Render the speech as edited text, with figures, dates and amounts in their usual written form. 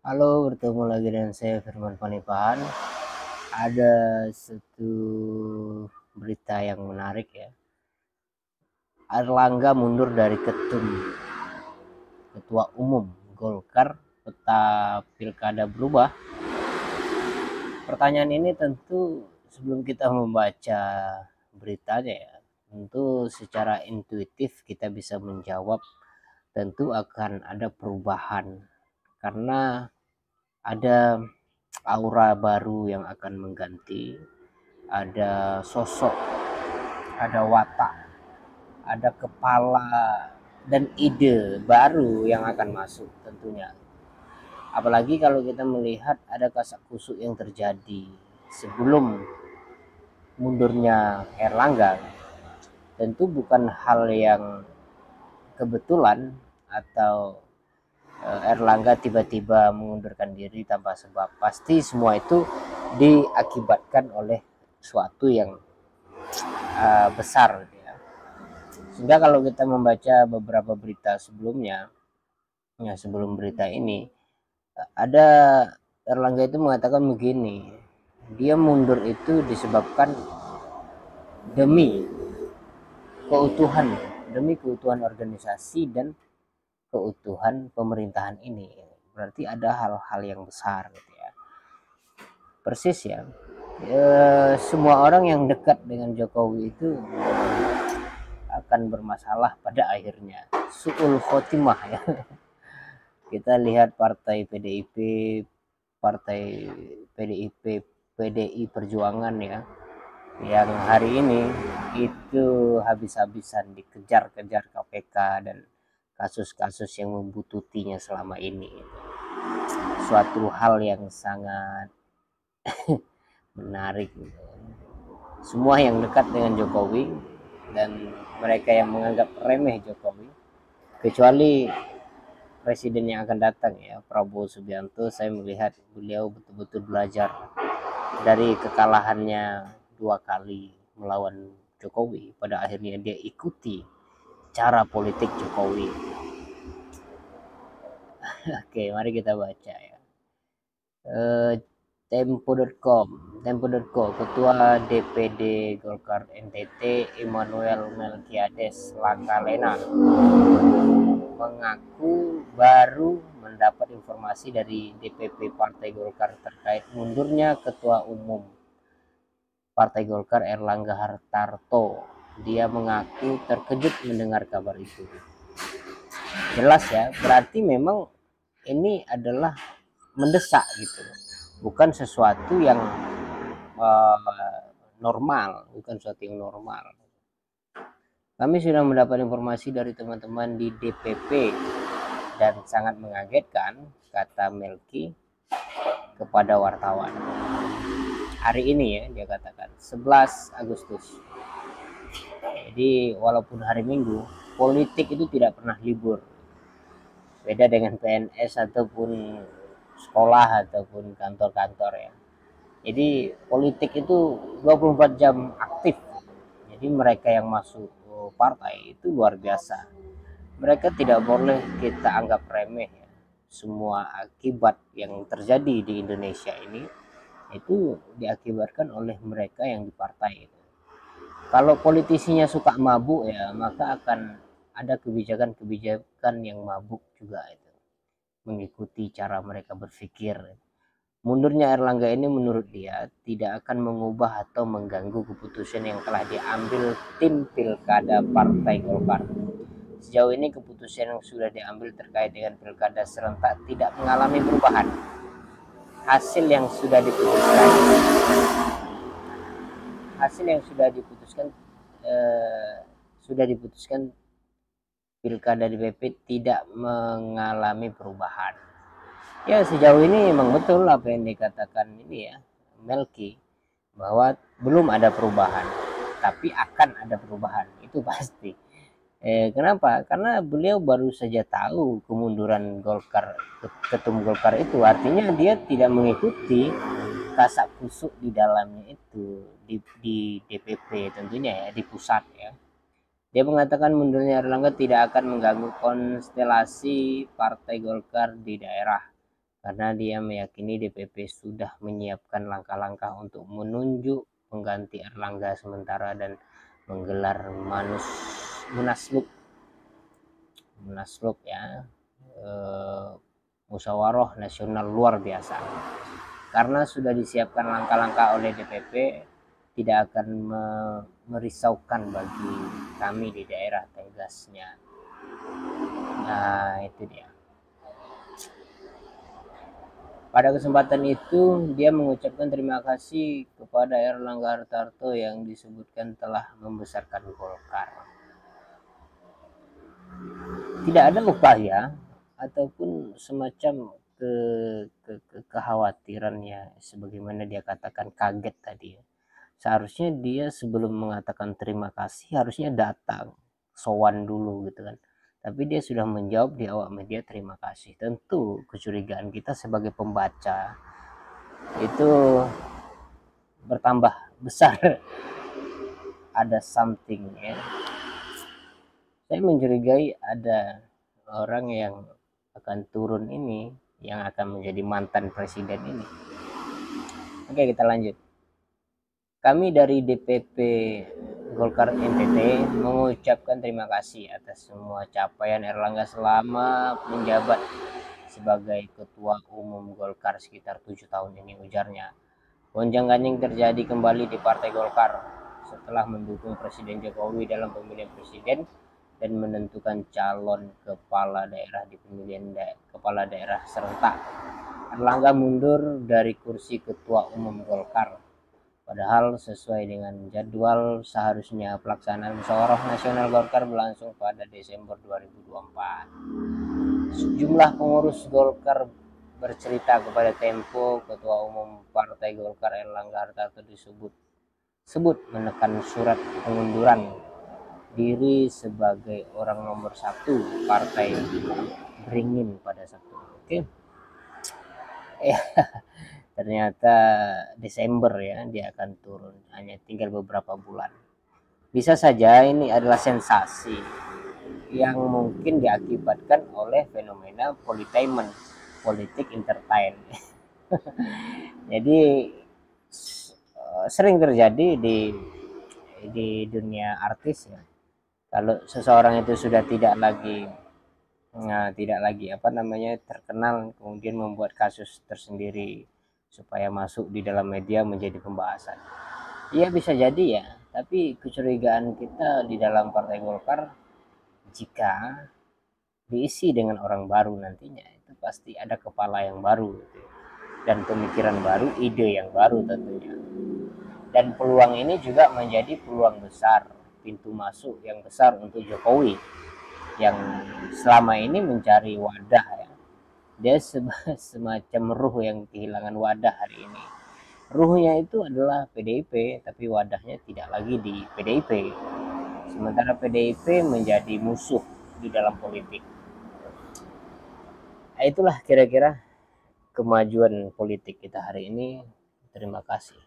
Halo, bertemu lagi dengan saya Firman Panipan. Ada satu berita yang menarik ya. Erlangga mundur dari ketua umum Golkar, peta pilkada berubah. Pertanyaan ini tentu sebelum kita membaca beritanya ya, tentu secara intuitif kita bisa menjawab tentu akan ada perubahan karena ada aura baru yang akan mengganti, ada sosok, ada watak, ada kepala dan ide baru yang akan masuk tentunya. Apalagi kalau kita melihat ada kasak kusuk yang terjadi sebelum mundurnya Erlangga, tentu bukan hal yang kebetulan atau Erlangga tiba-tiba mengundurkan diri tanpa sebab. Pasti semua itu diakibatkan oleh suatu yang besar gitu ya. Sehingga kalau kita membaca beberapa berita sebelumnya, ya sebelum berita ini, ada Erlangga itu mengatakan begini, dia mundur itu disebabkan demi keutuhan, demi keutuhan organisasi dan keutuhan pemerintahan ini. Berarti ada hal-hal yang besar gitu ya. Persis ya. Semua orang yang dekat dengan Jokowi itu akan bermasalah pada akhirnya. Su'ul khotimah ya. Kita lihat partai PDIP, partai PDIP, PDI Perjuangan ya, yang hari ini itu habis-habisan dikejar-kejar KPK dan kasus-kasus yang membututinya selama ini. Suatu hal yang sangat menarik. Semua yang dekat dengan Jokowi dan mereka yang menganggap remeh Jokowi, kecuali presiden yang akan datang ya, Prabowo Subianto, saya melihat beliau betul-betul belajar dari kekalahannya 2 kali melawan Jokowi. Pada akhirnya dia ikuti cara politik Jokowi. Oke, mari kita baca ya. Tempo.com, Ketua DPD Golkar NTT Immanuel Melkiades Lakalena mengaku baru mendapat informasi dari DPP Partai Golkar terkait mundurnya Ketua Umum Partai Golkar Erlangga Hartarto. Dia mengaku terkejut mendengar kabar itu. Jelas ya, berarti memang ini adalah mendesak gitu, bukan sesuatu yang normal, bukan sesuatu yang normal. Kami sudah mendapat informasi dari teman-teman di DPP dan sangat mengagetkan, kata Melki kepada wartawan. Hari ini ya, dia katakan 11 Agustus. Jadi walaupun hari Minggu, politik itu tidak pernah libur. Beda dengan PNS ataupun sekolah ataupun kantor-kantor ya. Jadi politik itu 24 jam aktif. Jadi mereka yang masuk partai itu luar biasa. Mereka tidak boleh kita anggap remeh ya. Semua akibat yang terjadi di Indonesia ini itu diakibatkan oleh mereka yang di partai itu. Kalau politisinya suka mabuk ya, maka akan ada kebijakan-kebijakan yang mabuk juga itu, mengikuti cara mereka berpikir. Mundurnya Erlangga ini menurut dia tidak akan mengubah atau mengganggu keputusan yang telah diambil tim pilkada Partai Golkar. Sejauh ini keputusan yang sudah diambil terkait dengan pilkada serentak tidak mengalami perubahan. Hasil yang sudah diputuskan, hasil yang sudah diputuskan pilkada DPP tidak mengalami perubahan. Ya sejauh ini memang betul apa yang dikatakan ini ya Melki, bahwa belum ada perubahan, tapi akan ada perubahan itu pasti. Kenapa? Karena beliau baru saja tahu kemunduran Golkar, ketum Golkar itu, artinya dia tidak mengikuti kasak kusuk di dalamnya itu di DPP tentunya ya, di pusat ya. Dia mengatakan mundurnya Erlangga tidak akan mengganggu konstelasi Partai Golkar di daerah karena dia meyakini DPP sudah menyiapkan langkah-langkah untuk menunjuk pengganti Erlangga sementara dan menggelar munaslup ya, musyawarah nasional luar biasa. Karena sudah disiapkan langkah-langkah oleh DPP, tidak akan merisaukan bagi kami di daerah, tegasnya. Nah, itu dia. Pada kesempatan itu, dia mengucapkan terima kasih kepada Erlangga Hartarto yang disebutkan telah membesarkan Golkar. Tidak ada upaya ataupun semacam kekhawatirannya, sebagaimana dia katakan kaget tadi. Seharusnya dia sebelum mengatakan terima kasih harusnya datang, sowan dulu gitu kan. Tapi dia sudah menjawab di awak media terima kasih. Tentu kecurigaan kita sebagai pembaca itu bertambah besar. Ada something ya. Saya mencurigai ada orang yang akan turun ini, yang akan menjadi mantan presiden ini. Oke, kita lanjut. Kami dari DPP Golkar NTT mengucapkan terima kasih atas semua capaian Erlangga selama menjabat sebagai Ketua Umum Golkar sekitar 7 tahun ini, ujarnya. Gonjang-ganjing terjadi kembali di Partai Golkar setelah mendukung Presiden Jokowi dalam pemilihan presiden dan menentukan calon kepala daerah di pemilihan kepala daerah serentak. Erlangga mundur dari kursi Ketua Umum Golkar. Padahal sesuai dengan jadwal seharusnya pelaksanaan musyawarah nasional Golkar berlangsung pada Desember 2024. Sejumlah pengurus Golkar bercerita kepada Tempo, Ketua Umum Partai Golkar Erlangga Hartarto disebut menekan surat pengunduran diri sebagai orang nomor 1 partai beringin pada Sabtu. Oke. Ternyata Desember ya dia akan turun, hanya tinggal beberapa bulan. Bisa saja ini adalah sensasi yang mungkin diakibatkan oleh fenomena politainment, politik entertain. Jadi sering terjadi di dunia artis ya. Kalau seseorang itu sudah tidak lagi terkenal, kemudian membuat kasus tersendiri supaya masuk di dalam media menjadi pembahasan. Iya bisa jadi ya, tapi kecurigaan kita di dalam Partai Golkar, jika diisi dengan orang baru nantinya, itu pasti ada kepala yang baru gitu, dan pemikiran baru, ide yang baru tentunya. Dan peluang ini juga menjadi peluang besar, pintu masuk yang besar untuk Jokowi yang selama ini mencari wadah ya. Dia semacam ruh yang kehilangan wadah hari ini. Ruhnya itu adalah PDIP, tapi wadahnya tidak lagi di PDIP. Sementara PDIP menjadi musuh di dalam politik. Itulah kira-kira kemajuan politik kita hari ini. Terima kasih.